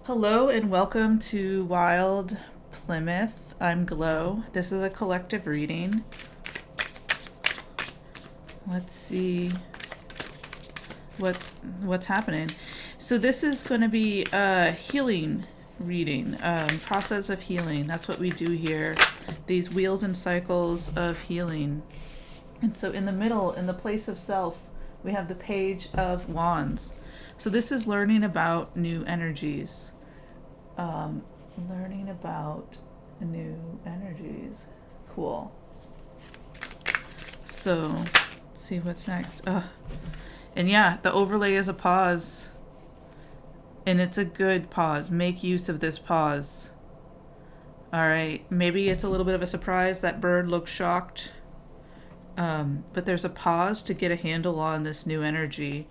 Hello and welcome to Wild Plymouth. I'm Glow. This is a collective reading. Let's see what's happening. So this is going to be a healing reading, process of healing. That's what we do here. These wheels and cycles of healing. And so in the middle, in the place of self, we have the Page of Wands. So this is learning about new energies. Learning about new energies. Cool. So, let's see what's next. And yeah, the overlay is a pause. And it's a good pause. Make use of this pause. Alright, maybe it's a little bit of a surprise. That bird looks shocked. But there's a pause to get a handle on this new energy.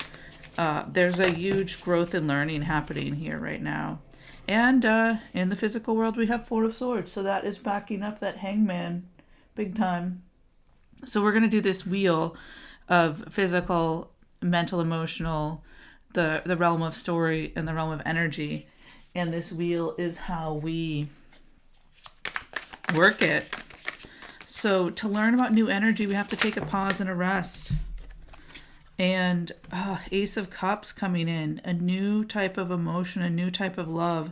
There's a huge growth and learning happening here right now. And in the physical world, we have Four of Swords. So that is backing up that Hangman big time. So we're going to do this wheel of physical, mental, emotional, the realm of story, and the realm of energy. And this wheel is how we work it. So to learn about new energy, we have to take a pause and a rest. And Ace of Cups coming in, a new type of emotion, a new type of love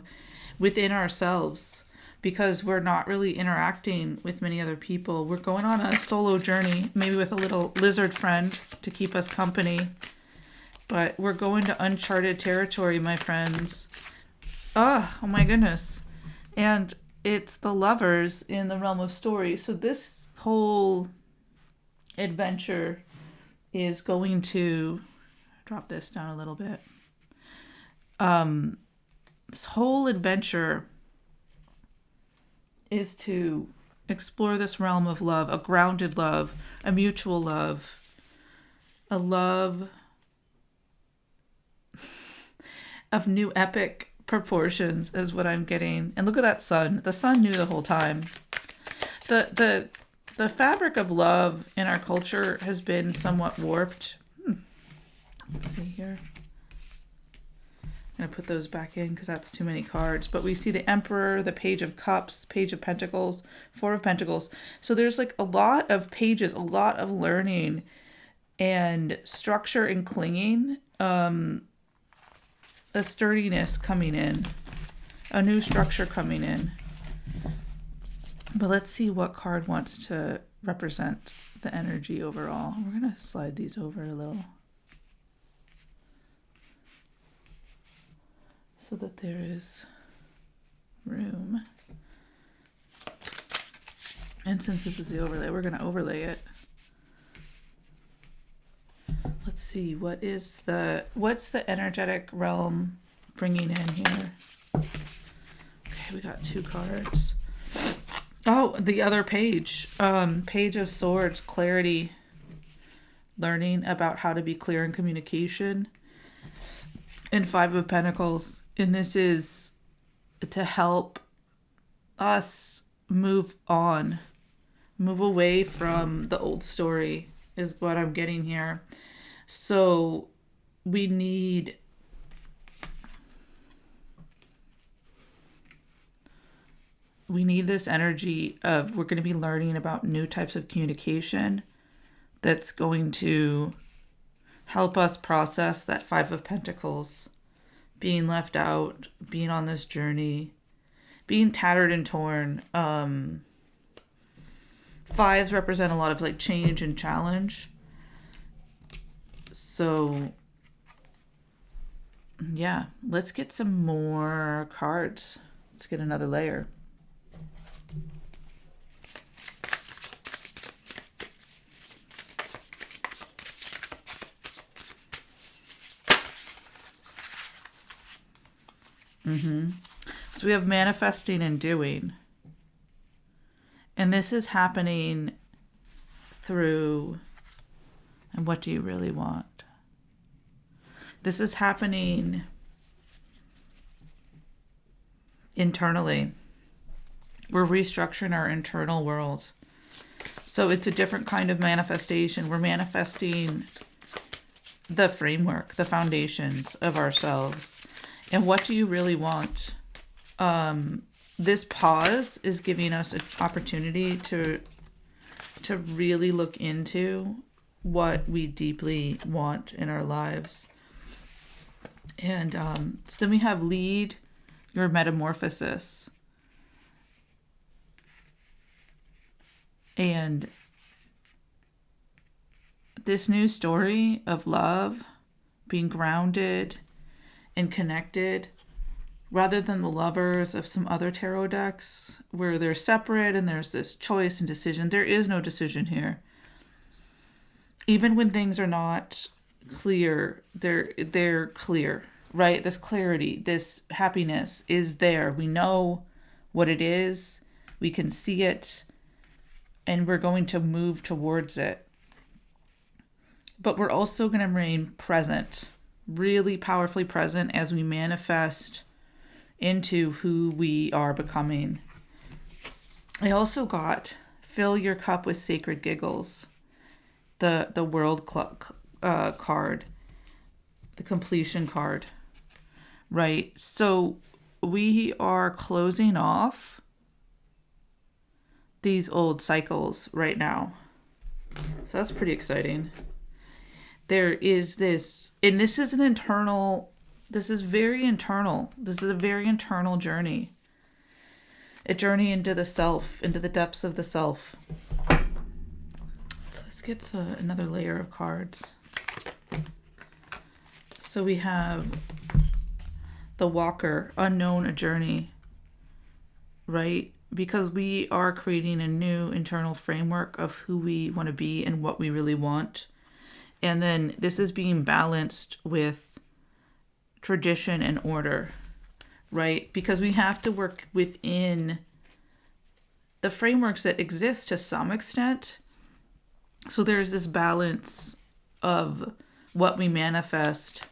within ourselves, because we're not really interacting with many other people. We're going on a solo journey, maybe with a little lizard friend to keep us company, but we're going to uncharted territory, my friends. Oh my goodness. And it's the Lovers in the realm of story. So this whole adventure is going to drop this down a little bit. This whole adventure is to explore this realm of love, a grounded love, a mutual love, a love of new epic proportions is what I'm getting. And look at that sun. The sun knew the whole time. The fabric of love in our culture has been somewhat warped. Let's see here. I'm going to put those back in because that's too many cards. But we see the Emperor, the Page of Cups, Page of Pentacles, Four of Pentacles. So there's like a lot of pages, a lot of learning and structure and clinging. A sturdiness coming in. A new structure coming in. But let's see what card wants to represent the energy overall. We're going to slide these over a little so that there is room. And since this is the overlay, we're going to overlay it. Let's see, what's the energetic realm bringing in here? Okay, we got two cards. Oh, the other page. Page of Swords, clarity. Learning about how to be clear in communication. And Five of Pentacles. And this is to help us move on. Move away from the old story is what I'm getting here. So we need this energy of we're going to be learning about new types of communication that's going to help us process that Five of Pentacles, being left out, being on this journey, being tattered and torn. Fives represent a lot of like change and challenge. So yeah, let's get some more cards. Let's get another layer. So we have manifesting and doing. And this is happening through, and what do you really want? This is happening internally. We're restructuring our internal world. So it's a different kind of manifestation. We're manifesting the framework, the foundations of ourselves. And what do you really want? This pause is giving us an opportunity to really look into what we deeply want in our lives. And so then we have lead your metamorphosis. And this new story of love, being grounded and connected, rather than the lovers of some other tarot decks where they're separate and there's this choice and decision. There is no decision here. Even when things are not clear, they're clear, right? This clarity, this happiness is there. We know what it is. We can see it, and we're going to move towards it. But we're also going to remain present, really powerfully present as we manifest into who we are becoming. I also got fill your cup with sacred giggles, the world card, the completion card, right? So we are closing off these old cycles right now. So that's pretty exciting. There is this, and this is very internal. This is a very internal journey. A journey into the self, into the depths of the self. So let's get another layer of cards. So we have the Walker, unknown, a journey, right? Because we are creating a new internal framework of who we want to be and what we really want. And then this is being balanced with tradition and order, right? Because we have to work within the frameworks that exist to some extent. So there's this balance of what we manifest.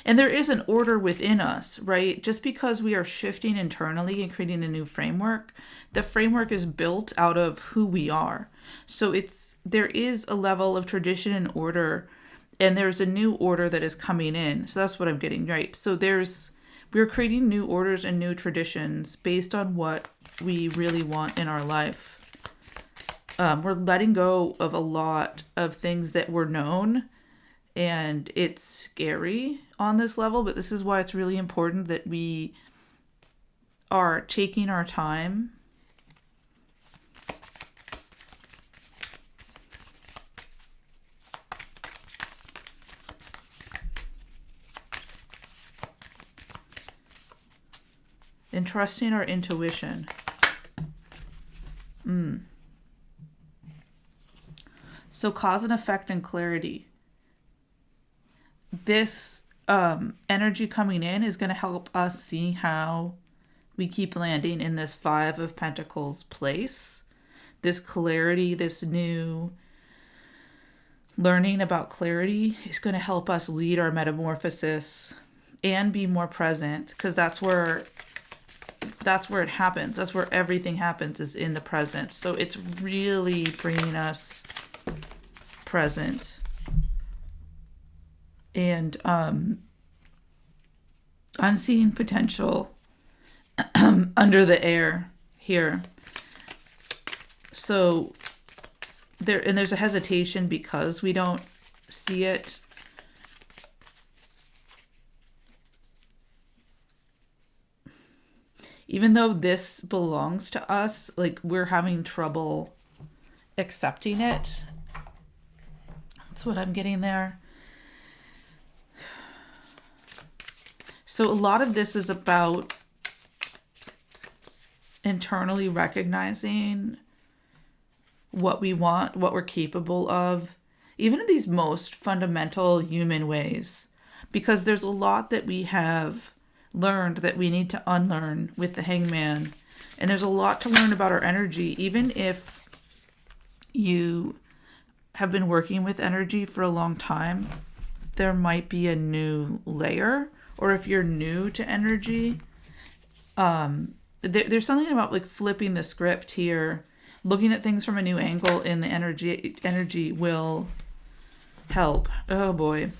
And there is an order within us, right? Just because we are shifting internally and creating a new framework, the framework is built out of who we are. So there is a level of tradition and order, and there's a new order that is coming in. So that's what I'm getting, right? So we're creating new orders and new traditions based on what we really want in our life. We're letting go of a lot of things that were known, and it's scary on this level, but this is why it's really important that we are taking our time and trusting our intuition. So cause and effect and clarity. This energy coming in is going to help us see how we keep landing in this Five of Pentacles place. This clarity, this new learning about clarity is going to help us lead our metamorphosis and be more present, because that's where it happens. That's where everything happens, is in the present. So it's really bringing us present. And unseen potential under the air here. So there's a hesitation because we don't see it. Even though this belongs to us, like, we're having trouble accepting it. That's what I'm getting there. So a lot of this is about internally recognizing what we want, what we're capable of, even in these most fundamental human ways. Because there's a lot that we have learned that we need to unlearn with the Hangman. And there's a lot to learn about our energy, even if you have been working with energy for a long time. There might be a new layer, or if you're new to energy, there's something about like flipping the script here, looking at things from a new angle in the energy will help. Oh boy.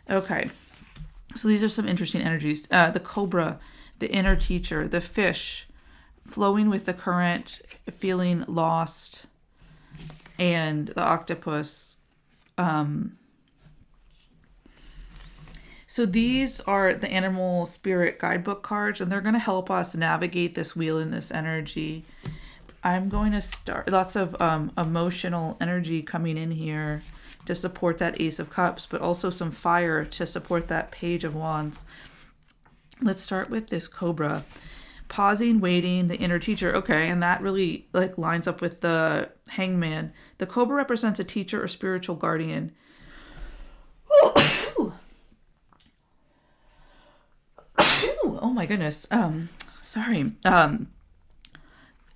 Okay. So these are some interesting energies. The cobra, the inner teacher, the fish, flowing with the current, feeling lost, and the octopus. So these are the animal spirit guidebook cards, and they're going to help us navigate this wheel in this energy. I'm going to start lots of emotional energy coming in here to support that Ace of Cups, but also some fire to support that Page of Wands. Let's start with this Cobra. Pausing, waiting, the inner teacher. Okay, and that really like lines up with the Hangman. The Cobra represents a teacher or spiritual guardian. Oh my goodness. Sorry.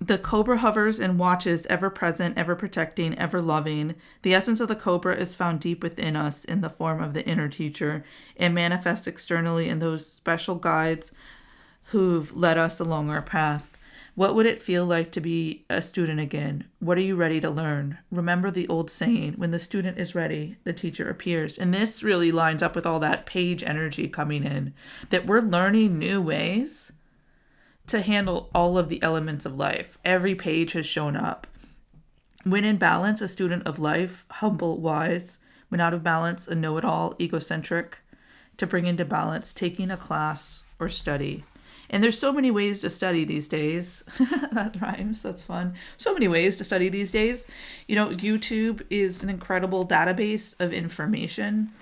The cobra hovers and watches, ever present, ever protecting, ever loving. The essence of the cobra is found deep within us in the form of the inner teacher and manifests externally in those special guides who've led us along our path. What would it feel like to be a student again? What are you ready to learn? Remember the old saying, when the student is ready, the teacher appears. And this really lines up with all that page energy coming in, that we're learning new ways to handle all of the elements of life. Every page has shown up. When in balance, a student of life, humble, wise. When out of balance, a know-it-all, egocentric. To bring into balance, taking a class or study. And there's so many ways to study these days. That rhymes. That's fun. So many ways to study these days. You know, YouTube is an incredible database of information.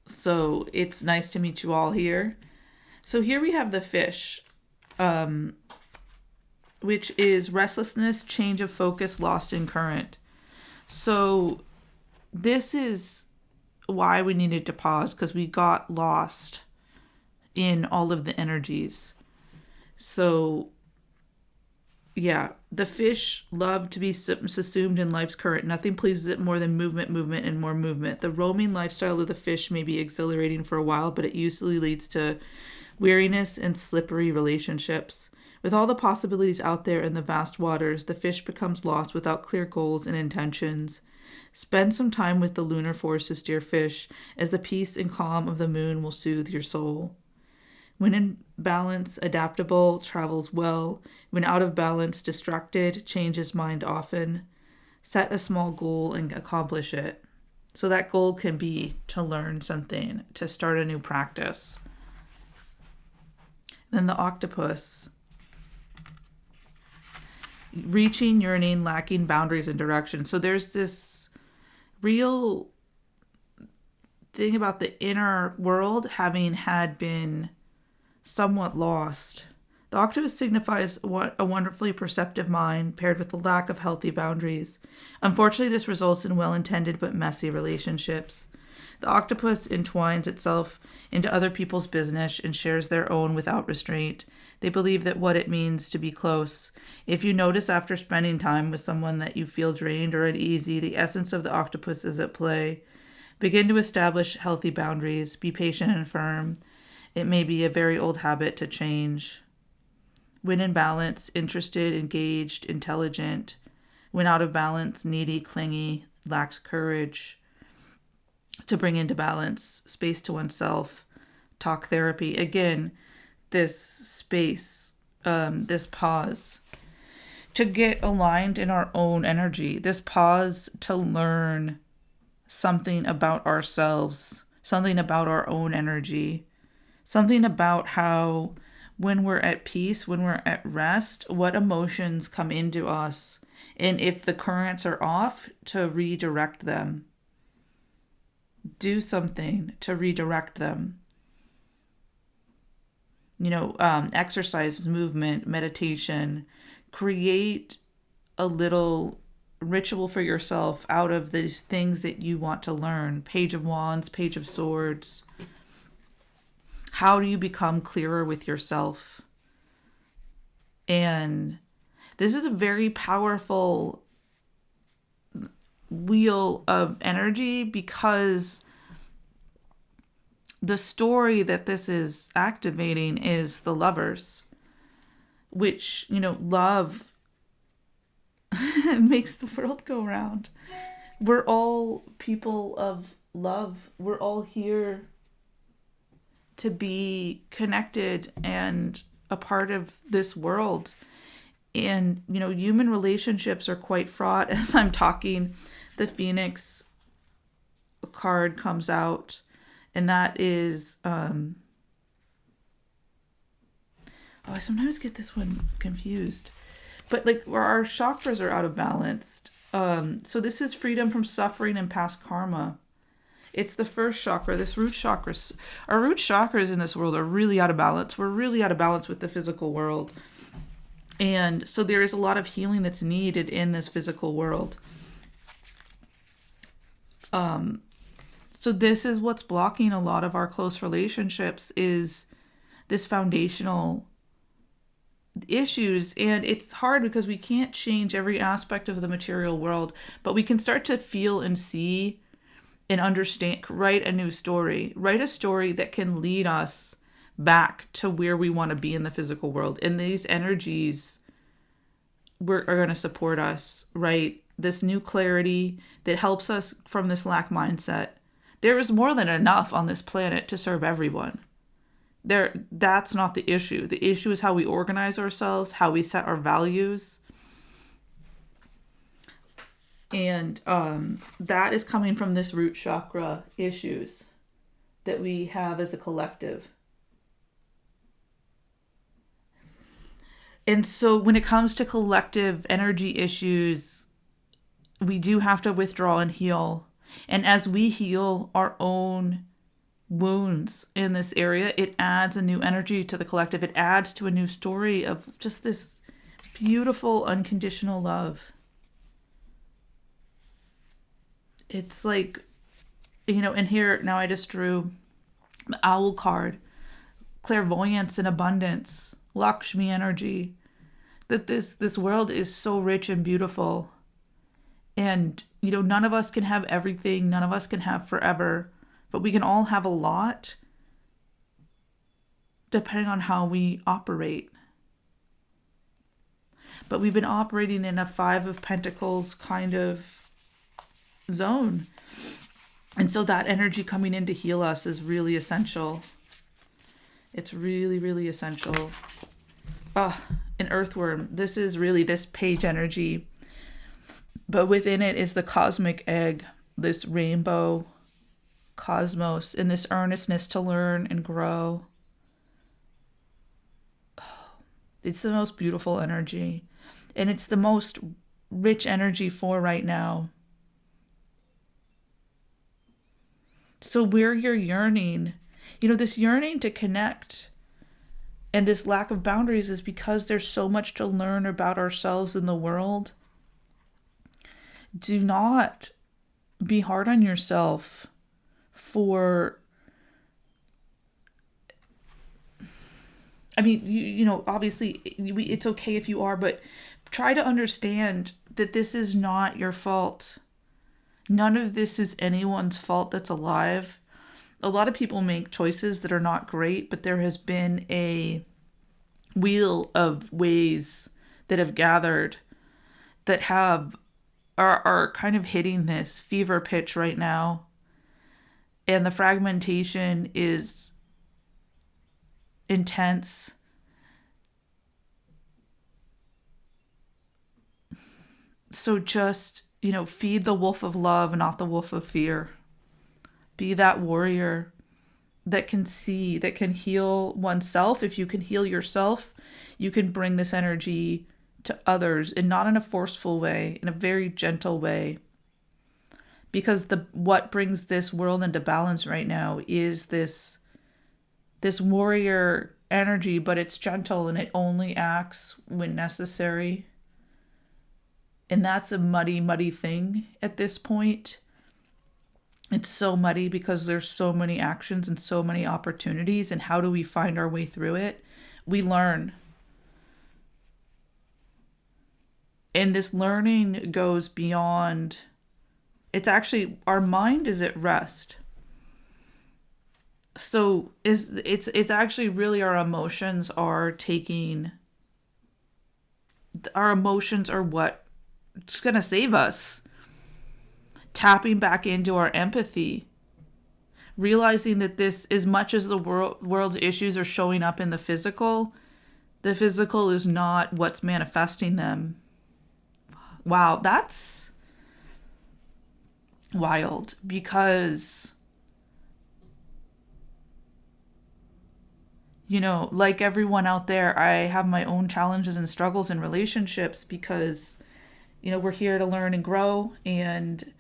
So it's nice to meet you all here. So here we have the fish, which is restlessness, change of focus, lost in current. So this is why we needed to pause, because we got lost in all of the energies. So yeah, the fish love to be subsumed in life's current. Nothing pleases it more than movement, and more movement. The roaming lifestyle of the fish may be exhilarating for a while, but it usually leads to weariness and slippery relationships. With all the possibilities out there in the vast waters, the fish becomes lost without clear goals and intentions. Spend some time with the lunar forces, dear fish, as the peace and calm of the moon will soothe your soul. When in balance, adaptable, travels well. When out of balance, distracted, changes mind often. Set a small goal and accomplish it. So that goal can be to learn something, to start a new practice. Then the octopus. Reaching, yearning, lacking boundaries and direction. So there's this real thing about the inner world having had been somewhat lost. The octopus signifies a wonderfully perceptive mind paired with the lack of healthy boundaries. Unfortunately, this results in well-intended but messy relationships. The octopus entwines itself into other people's business and shares their own without restraint. They believe that what it means to be close. If you notice after spending time with someone that you feel drained or uneasy, the essence of the octopus is at play. Begin to establish healthy boundaries. Be patient and firm. It may be a very old habit to change. When in balance, interested, engaged, intelligent. When out of balance, needy, clingy, lacks courage. To bring into balance, space to oneself, talk therapy. Again, this space, this pause. To get aligned in our own energy. This pause to learn something about ourselves, something about our own energy. Something about how when we're at peace, when we're at rest, what emotions come into us. And if the currents are off, to redirect them. Do something to redirect them. You know, exercise, movement, meditation. Create a little ritual for yourself out of these things that you want to learn. Page of Wands, Page of Swords. How do you become clearer with yourself? And this is a very powerful wheel of energy, because the story that this is activating is the Lovers, which, you know, love makes the world go round. We're all people of love. We're all here to be connected and a part of this world. And, human relationships are quite fraught. As I'm talking, the Phoenix card comes out, and that is, I sometimes get this one confused. But, our chakras are out of balance. So this is freedom from suffering and past karma. It's the first chakra, this root chakra. Our root chakras in this world are really out of balance. We're really out of balance with the physical world. And so there is a lot of healing that's needed in this physical world. So this is what's blocking a lot of our close relationships, is this foundational issues. And it's hard because we can't change every aspect of the material world, but we can start to feel and see and understand, write a new story, write a story that can lead us back to where we want to be in the physical world. And these energies are going to support us, right? This new clarity that helps us from this lack mindset. There is more than enough on this planet to serve everyone. That's not the issue. The issue is how we organize ourselves, how we set our values. And that is coming from this root chakra issues that we have as a collective. And so when it comes to collective energy issues, we do have to withdraw and heal. And as we heal our own wounds in this area, it adds a new energy to the collective. It adds to a new story of just this beautiful unconditional love. It's like, and here now I just drew the owl card, clairvoyance and abundance, Lakshmi energy, that this world is so rich and beautiful. And, none of us can have everything. None of us can have forever. But we can all have a lot depending on how we operate. But we've been operating in a 5 of Pentacles kind of zone. And so that energy coming in to heal us is really essential. It's really, really essential. An earthworm. This is really this page energy. But within it is the cosmic egg, this rainbow cosmos, and this earnestness to learn and grow. It's the most beautiful energy. And it's the most rich energy for right now. So where you're yearning, this yearning to connect and this lack of boundaries is because there's so much to learn about ourselves in the world. Do not be hard on yourself for, obviously it's okay if you are, but try to understand that this is not your fault. None of this is anyone's fault that's alive. A lot of people make choices that are not great, but there has been a wheel of ways that have gathered that are kind of hitting this fever pitch right now. And the fragmentation is intense. So just, feed the wolf of love, not the wolf of fear. Be that warrior that can see, that can heal oneself. If you can heal yourself, you can bring this energy to others, and not in a forceful way, in a very gentle way. Because what brings this world into balance right now is this warrior energy, but it's gentle and it only acts when necessary. And that's a muddy, muddy thing at this point. It's so muddy because there's so many actions and so many opportunities. And how do we find our way through it? We learn. And this learning goes beyond, it's actually, our mind is at rest. So it's actually really our emotions are what's going to save us. Tapping back into our empathy, realizing that this, as much as the world's issues are showing up in the physical is not what's manifesting them. Wow, that's wild, because, you know, like everyone out there, I have my own challenges and struggles in relationships because, you know, we're here to learn and grow, and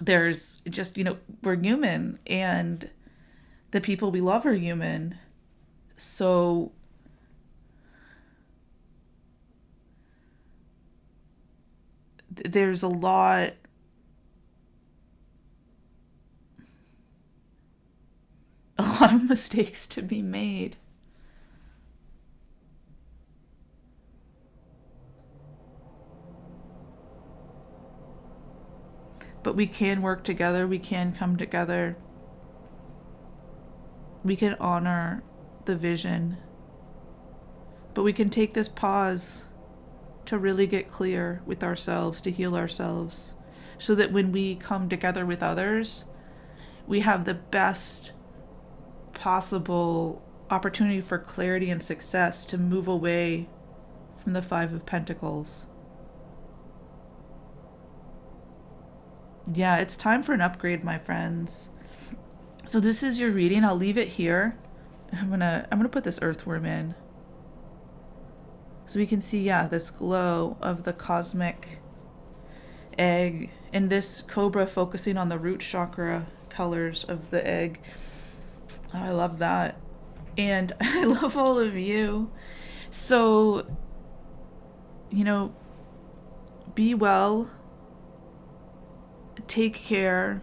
there's just, you know, we're human, and the people we love are human. So there's a lot of mistakes to be made. But we can work together, we can come together, we can honor the vision, but we can take this pause to really get clear with ourselves, to heal ourselves, so that when we come together with others, we have the best possible opportunity for clarity and success to move away from the Five of Pentacles. Yeah, it's time for an upgrade, my friends. So this is your reading. I'll leave it here. I'm gonna put this earthworm in, so we can see, yeah, this glow of the cosmic egg, and this cobra focusing on the root chakra colors of the egg. Oh, I love that. And I love all of you. So, you know, be well. Take care.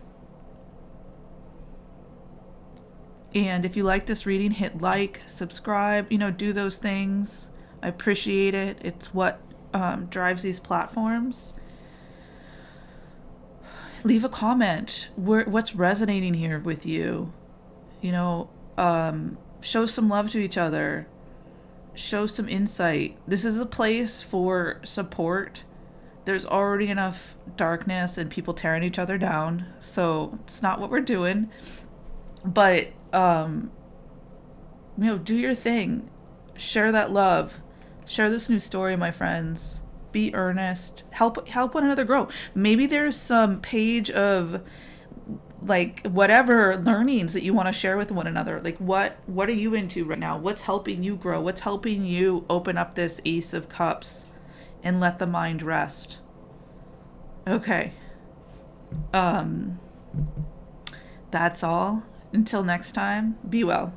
And if you like this reading, hit like, subscribe, you know, do those things. I appreciate it. It's what drives these platforms. Leave a comment. What's resonating here with you? You know, show some love to each other. Show some insight. This is a place for support. There's already enough darkness and people tearing each other down, so it's not what we're doing. But, you know, do your thing. Share that love. Share this new story, my friends. Be earnest. Help one another grow. Maybe there's some page of, like, whatever learnings that you want to share with one another. Like, what are you into right now? What's helping you grow? What's helping you open up this Ace of Cups and let the mind rest? Okay. That's all. Until next time, be well.